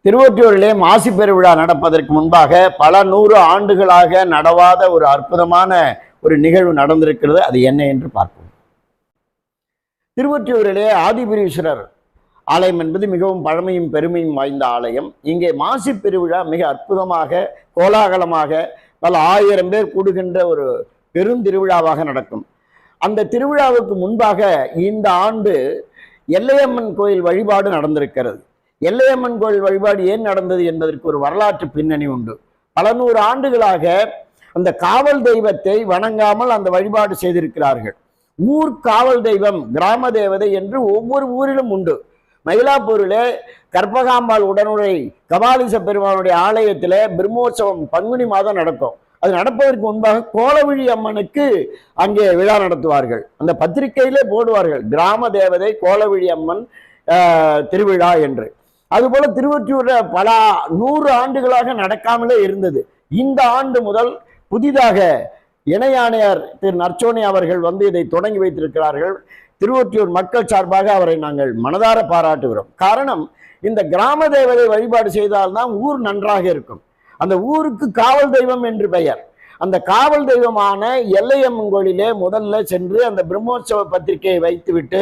திருவொற்றியூரிலே மாசி பெருவிழா நடப்பதற்கு முன்பாக பல நூறு ஆண்டுகளாக நடவாத ஒரு அற்புதமான ஒரு நிகழ்வு நடந்திருக்கிறது. அது என்ன என்று பார்ப்போம். திருவொற்றியூரிலே ஆதிபுரீஸ்வரர் ஆலயம் என்பது மிகவும் பழமையும் பெருமையும் வாய்ந்த ஆலயம். இங்கே மாசி பெருவிழா மிக அற்புதமாக கோலாகலமாக பல ஆயிரம் பேர் கூடுகின்ற ஒரு பெருந்திருவிழாவாக நடக்கும். அந்த திருவிழாவுக்கு முன்பாக இந்த ஆண்டு எல்லையம்மன் கோயில் வழிபாடு நடந்திருக்கிறது. எல்லையம்மன் கோயில் வழிபாடு ஏன் நடந்தது என்பதற்கு ஒரு வரலாற்று பின்னணி உண்டு. பல நூறு ஆண்டுகளாக அந்த காவல் தெய்வத்தை வணங்காமல் அந்த வழிபாடு செய்திருக்கிறார்கள். ஊர் காவல் தெய்வம், கிராம தேவதை என்று ஒவ்வொரு ஊரிலும் உண்டு. மயிலாப்பூரிலே கற்பகாம்பாள் உடனுரை கபாலீச பெருமானுடைய ஆலயத்திலே பிரம்மோற்சவம் பங்குனி மாதம் நடக்கும். அது நடப்பதற்கு முன்பாக கோலவிழி அம்மனுக்கு அங்கே விழா நடத்துவார்கள். அந்த பத்திரிகையிலே போடுவார்கள், கிராம தேவதை கோலவிழி அம்மன் திருவிழா என்று. அதுபோல திருவொற்றியூர்ல பல 100 ஆண்டுகளாக நடக்காமலே இருந்தது. இந்த ஆண்டு முதல் புதிதாக இணை ஆணையர் திரு நற்சோனி அவர்கள் இதை தொடங்கி வைத்திருக்கிறார்கள். திருவொற்றியூர் மக்கள் சார்பாக அவரை நாங்கள் மனதார பாராட்டுகிறோம். காரணம், இந்த கிராம தேவதை வழிபாடு செய்தால்தான் ஊர் நன்றாக இருக்கும். அந்த ஊருக்கு காவல் தெய்வம் என்று பெயர். அந்த காவல் தெய்வமான எல்லையம்மன் கோயிலே முதல்ல சென்று அந்த பிரம்மோற்சவ பத்திரிகையை வைத்துவிட்டு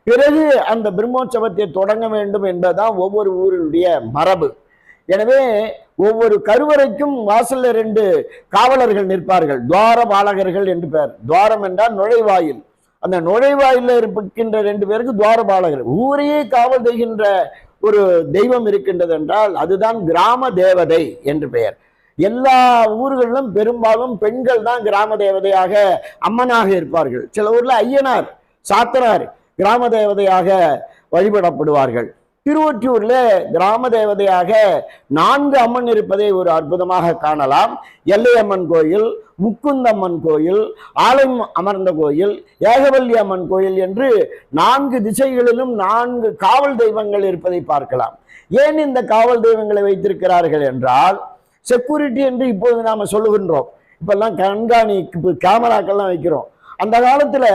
பிறகு அந்த பிரம்மோற்சவத்தை தொடங்க வேண்டும் என்பதுதான் ஒவ்வொரு ஊரினுடைய மரபு. எனவே ஒவ்வொரு கருவறைக்கும் வாசல்ல 2 காவலர்கள் நிற்பார்கள். துவார பாலகர்கள் என்று பெயர். துவாரம் என்றால் நுழைவாயில். அந்த நுழைவாயில இருக்கின்ற 2 பேருக்கு துவார பாலகர்கள். ஊரையே காவல் செய்கின்ற ஒரு தெய்வம் இருக்கின்றது என்றால் அதுதான் கிராம தேவதை என்று பெயர். எல்லா ஊர்களிலும் பெரும்பாலும் பெண்கள் தான் கிராம தேவதையாக அம்மனாக இருப்பார்கள். சில ஊர்ல ஐயனார், சாத்தனார் கிராம தேவதையாக வழிபடப்படுவார்கள். திருவொற்றியூர்ல கிராம தேவதையாக 4 அம்மன் இருப்பதை ஒரு அற்புதமாக காணலாம். எல்லையம்மன் கோயில், முக்குந்தம்மன் கோயில், ஆலயம் அமர்ந்த கோயில், ஏகவல்லி அம்மன் கோயில் என்று 4 திசைகளிலும் 4 காவல் தெய்வங்கள் இருப்பதை பார்க்கலாம். ஏன் இந்த காவல் தெய்வங்களை வைத்திருக்கிறார்கள் என்றால், செக்யூரிட்டி என்று இப்போது நாம சொல்லுகின்றோம். இப்பெல்லாம் கண்காணிப்பு கேமராக்கள்லாம் வைக்கிறோம். அந்த காலத்துல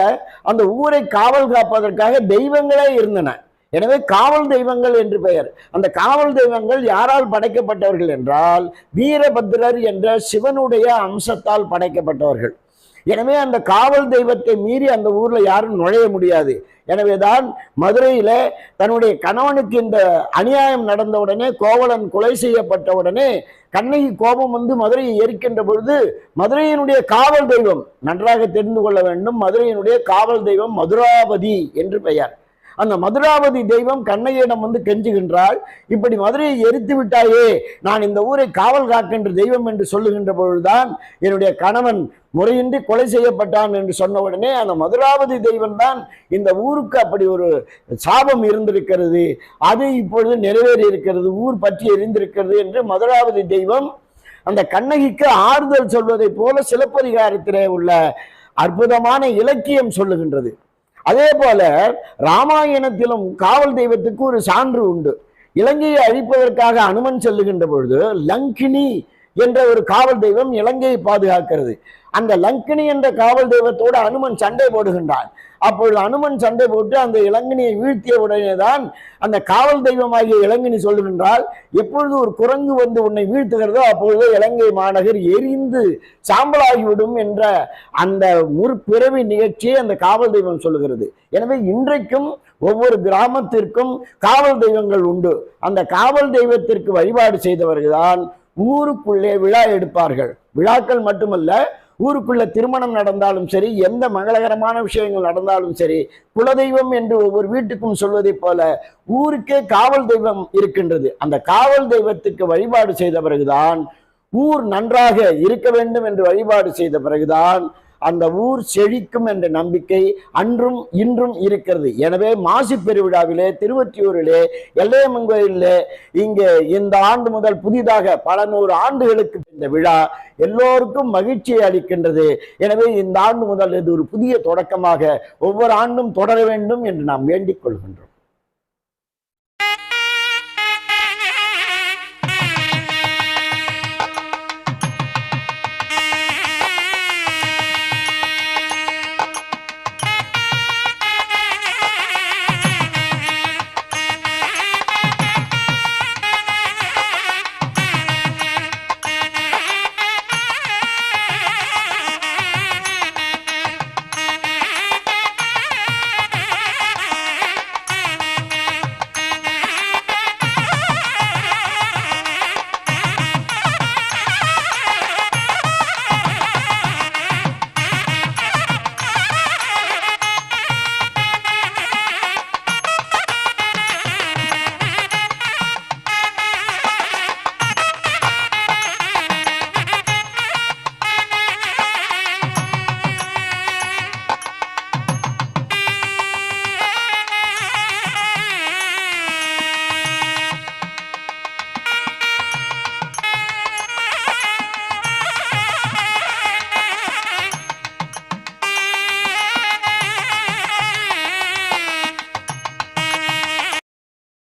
அந்த ஊரை காவல் காப்பதற்காக தெய்வங்களே இருந்தன. எனவே காவல் தெய்வங்கள் என்று பெயர். அந்த காவல் தெய்வங்கள் யாரால் படைக்கப்பட்டவர்கள் என்றால் வீரபத்ரர் என்ற சிவனுடைய அம்சத்தால் படைக்கப்பட்டவர்கள். எனவே அந்த காவல் தெய்வத்தை மீறி அந்த ஊர்ல யாரும் நுழைய முடியாது. எனவேதான் மதுரையில தன்னுடைய கணவனுக்கு இந்த அநியாயம் நடந்த உடனே, கோவலன் கொலை செய்யப்பட்ட உடனே கண்ணகி கோபம் மதுரையை எரிக்கின்ற பொழுது மதுரையினுடைய காவல் தெய்வம் நன்றாக தெரிந்து கொள்ள வேண்டும். மதுரையினுடைய காவல் தெய்வம் மதுராபதி என்று பெயர். அந்த மதுராபதி தெய்வம் கண்ணகியிடம் கெஞ்சுகின்றாள், இப்படி மதுரையை எரித்து விட்டாயே, நான் இந்த ஊரை காவல் காக்கின்ற தெய்வம் என்று சொல்லுகின்ற பொழுதுதான் என்னுடைய கணவன் முறையின்றி கொலை செய்யப்பட்டான் என்று சொன்ன உடனே அந்த மதுராபதி தெய்வம் தான் இந்த ஊருக்கு அப்படி ஒரு சாபம் இருந்திருக்கிறது, அது இப்பொழுது நிறைவேறி இருக்கிறது, ஊர் பற்றி எரிந்திருக்கிறது என்று மதுராபதி தெய்வம் அந்த கண்ணகிக்கு ஆறுதல் சொல்வதை போல சிலப்பதிகாரத்திலே உள்ள அற்புதமான இலக்கியம் சொல்லுகின்றது. அதே போல ராமாயணத்திலும் காவல் தெய்வத்துக்கு ஒரு சான்று உண்டு. இலங்கையை அழிப்பதற்காக அனுமன் செல்லுகின்ற பொழுது லங்கினி என்ற ஒரு காவல் தெய்வம் இலங்கையை பாதுகாக்கிறது. அந்த லங்கினி என்ற காவல் தெய்வத்தோடு அனுமன் சண்டை போடுகின்றான். அப்பொழுது அனுமன் சண்டை போட்டு அந்த இலங்கினியை வீழ்த்திய உடனேதான் அந்த காவல் தெய்வமாகிய இலங்கினி சொல்லுகின்றால், எப்பொழுது ஒரு குரங்கு உன்னை வீழ்த்துகிறதோ அப்பொழுது இலங்கை மாநகர் எரிந்து சாம்பலாகிவிடும் என்ற அந்த முற்பிறவி நிகழ்ச்சியை அந்த காவல் தெய்வம் சொல்லுகிறது. எனவே இன்றைக்கும் ஒவ்வொரு கிராமத்திற்கும் காவல் தெய்வங்கள் உண்டு. அந்த காவல் தெய்வத்திற்கு வழிபாடு செய்தவர்கள்தான் ஊருக்குள்ளே விழா எடுப்பார்கள். விழாக்கள் மட்டுமல்ல, ஊருக்குள்ள திருமணம் நடந்தாலும் சரி, எந்த மங்களகரமான விஷயங்கள் நடந்தாலும் சரி, குலதெய்வம் என்று ஒவ்வொரு வீட்டுக்கும் சொல்வதை போல ஊருக்கே காவல் தெய்வம் இருக்கின்றது. அந்த காவல் தெய்வத்துக்கு வழிபாடு செய்த பிறகுதான், ஊர் நன்றாக இருக்க வேண்டும் என்று வழிபாடு செய்த பிறகுதான் அந்த ஊர் செழிக்கும் என்ற நம்பிக்கை அன்றும் இன்றும் இருக்கிறது. எனவே மாசி பெருவிழாவிலே திருவொற்றியூரிலே எல்லையம்மன் கோயிலே இங்கே இந்த ஆண்டு முதல் புதிதாக பல 100 ஆண்டுகளுக்கு இந்த விழா எல்லோருக்கும் மகிழ்ச்சியை அளிக்கின்றது. எனவே இந்த ஆண்டு முதல் இது ஒரு புதிய தொடக்கமாக ஒவ்வொரு ஆண்டும் தொடர வேண்டும் என்று நாம் வேண்டிக் கொள்கின்றோம்.